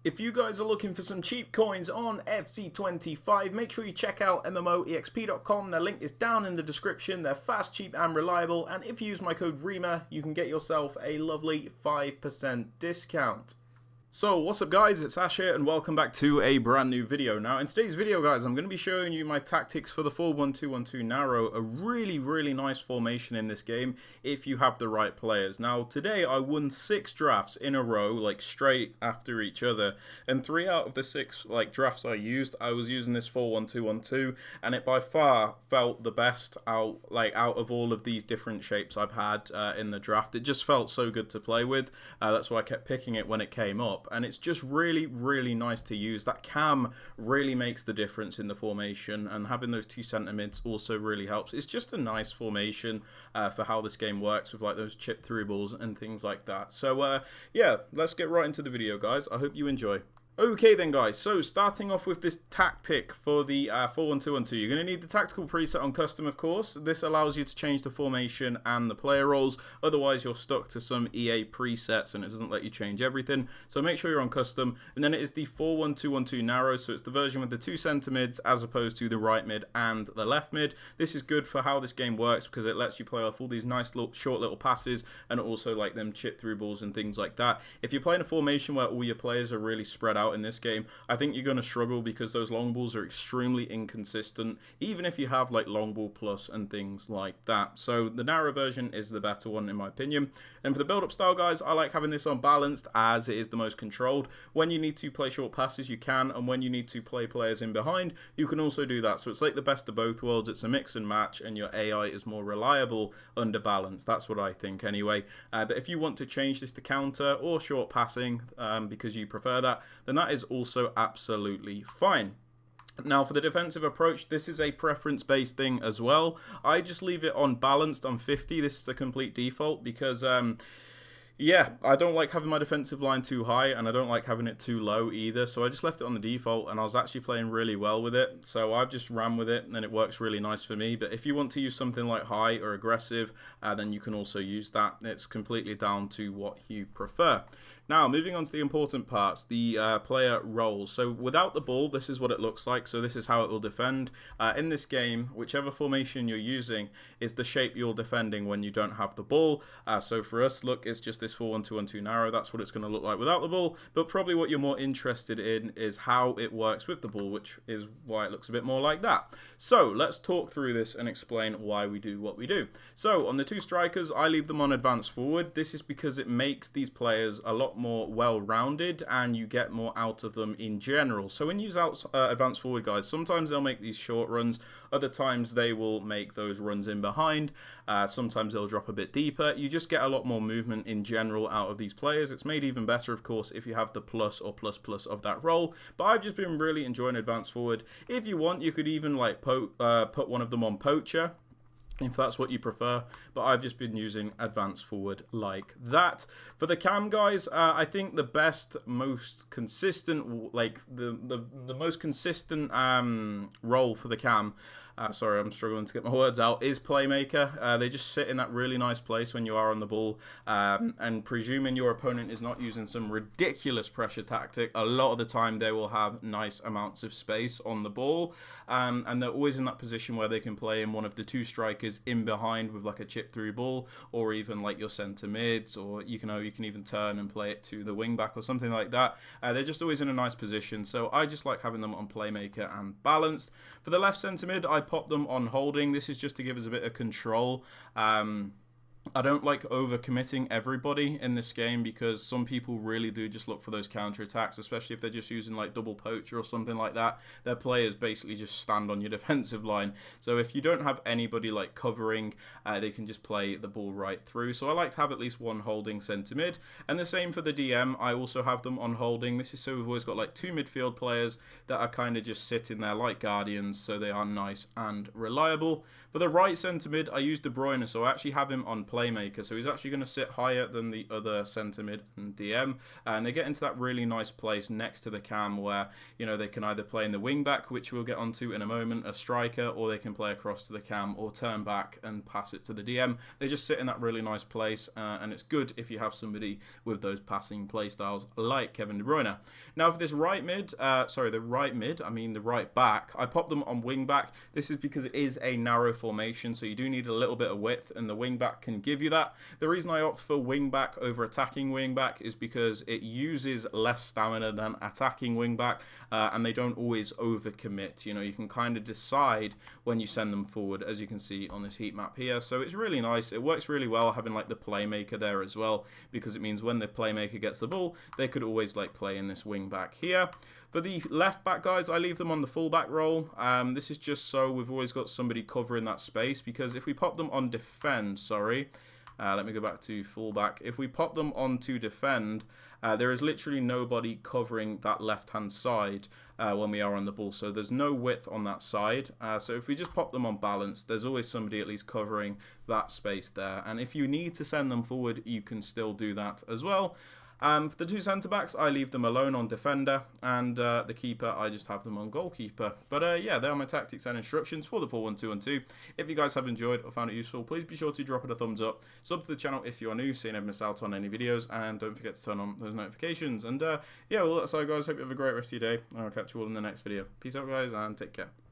If you guys are looking for some cheap coins on FC25, make sure you check out MMOEXP.com. Their link is down in the description. They're fast, cheap, and reliable. And if you use my code REMA, you can get yourself a lovely 5% discount. So what's up guys, it's Ash here and welcome back to a brand new video. Now in today's video guys, I'm going to be showing you my tactics for the 4-1-2-1-2 narrow, a really nice formation in this game if you have the right players. Now today I won 6 drafts in a row, like straight after each other, and 3 out of the 6 drafts I was using this 4-1-2-1-2, and it by far felt the best out of all of these different shapes I've had in the draft. It just felt so good to play with. That's why I kept picking it when it came up. And it's just really nice to use. That cam really makes the difference in the formation, and having those 2 centre mids also really helps. It's just a nice formation for how this game works with like those chip through balls and things like that. So yeah, let's get right into the video guys. I hope you enjoy. Okay then guys, so starting off with this tactic for the 4-1-2-1-2, you're going to need the tactical preset on custom of course. This allows you to change the formation and the player roles, otherwise you're stuck to some EA presets and it doesn't let you change everything. So make sure you're on custom. And then it is the 4-1-2-1-2 narrow, so it's the version with the 2 centre mids as opposed to the right mid and the left mid. This is good for how this game works because it lets you play off all these nice short little passes and also like them chip through balls and things like that. If you're playing a formation where all your players are really spread out in this game, I think you're going to struggle because those long balls are extremely inconsistent, even if you have like long ball plus and things like that. So the narrow version is the better one in my opinion. And for the build up style guys, I like having this on balanced as it is the most controlled. When you need to play short passes you can, and when you need to play players in behind you can also do that. So it's like the best of both worlds. It's a mix and match, and your AI is more reliable under balance. That's what I think anyway. But if you want to change this to counter or short passing because you prefer that, then that is also absolutely fine. Now for the defensive approach, this is a preference based thing as well. I just leave it on balanced on 50. This is the complete default because yeah, I don't like having my defensive line too high and I don't like having it too low either, so I just left it on the default and I was actually playing really well with it, so I've just ran with it and it works really nice for me. But if you want to use something like high or aggressive, then you can also use that. It's completely down to what you prefer. Now moving on to the important parts, the player roles. So without the ball, this is what it looks like. So this is how it will defend. In this game, whichever formation you're using is the shape you're defending when you don't have the ball. So for us, look, it's just this 4-1-2-1-2 narrow. That's what it's going to look like without the ball. But probably what you're more interested in is how it works with the ball, which is why it looks a bit more like that. So let's talk through this and explain why we do what we do. So on the 2 strikers, I leave them on advance forward. This is because it makes these players a lot more well-rounded and you get more out of them in general. So when you use advance forward guys, sometimes they'll make these short runs, other times they will make those runs in behind, sometimes they'll drop a bit deeper. You just get a lot more movement in general out of these players. It's made even better of course if you have the plus or plus of that role, but I've just been really enjoying advance forward. If you want, you could even like put one of them on poacher if that's what you prefer, but I've just been using advance forward like that. For the cam guys, I think the best, most consistent, like the most consistent role for the cam, sorry I'm struggling to get my words out, is playmaker. They just sit in that really nice place when you are on the ball, and presuming your opponent is not using some ridiculous pressure tactic, a lot of the time they will have nice amounts of space on the ball, and they're always in that position where they can play in one of the 2 strikers in behind with like a chip through ball, or even like your center mids, or you can even turn and play it to the wing back or something like that. They're just always in a nice position, so I just like having them on playmaker and balanced. For the left center mid, I pop them on holding. This is just to give us a bit of control. I don't like overcommitting everybody in this game because some people really do just look for those counter attacks, especially if they're just using like double poacher or something like that. Their players basically just stand on your defensive line. So if you don't have anybody like covering, they can just play the ball right through. So I like to have at least one holding centre mid. And the same for the DM, I also have them on holding. This is so we've always got like 2 midfield players that are kind of just sitting there like guardians, so they are nice and reliable. For the right centre mid, I use De Bruyne, so I actually have him on playmaker, so he's actually going to sit higher than the other centre mid and DM, and they get into that really nice place next to the cam where, you know, they can either play in the wing back, which we'll get onto in a moment, a striker, or they can play across to the cam or turn back and pass it to the DM. They just sit in that really nice place, and it's good if you have somebody with those passing play styles like Kevin De Bruyne. Now for this right back, I pop them on wing back. This is because it is a narrow formation, so you do need a little bit of width, and the wing back can give you that. The reason I opt for wing back over attacking wing back is because it uses less stamina than attacking wing back, and they don't always overcommit. You know, you can kind of decide when you send them forward, as you can see on this heat map here. So it's really nice. It works really well having like the playmaker there as well, because it means when the playmaker gets the ball, they could always like play in this wing back here. For the left back guys, I leave them on the full back role. This is just so we've always got somebody covering that space, because if we pop them on defend, let me go back to full back. If we pop them on to defend, there is literally nobody covering that left-hand side when we are on the ball. So there's no width on that side. So if we just pop them on balance, there's always somebody at least covering that space there. And if you need to send them forward, you can still do that as well. For the two centre-backs, I leave them alone on defender, and the keeper, I just have them on goalkeeper. But yeah, there are my tactics and instructions for the 4-1-2-1-2. If you guys have enjoyed or found it useful, please be sure to drop it a thumbs up, sub to the channel if you are new so you never miss out on any videos, and don't forget to turn on those notifications. And yeah, well, that's all guys, hope you have a great rest of your day, and I'll catch you all in the next video. Peace out guys, and take care.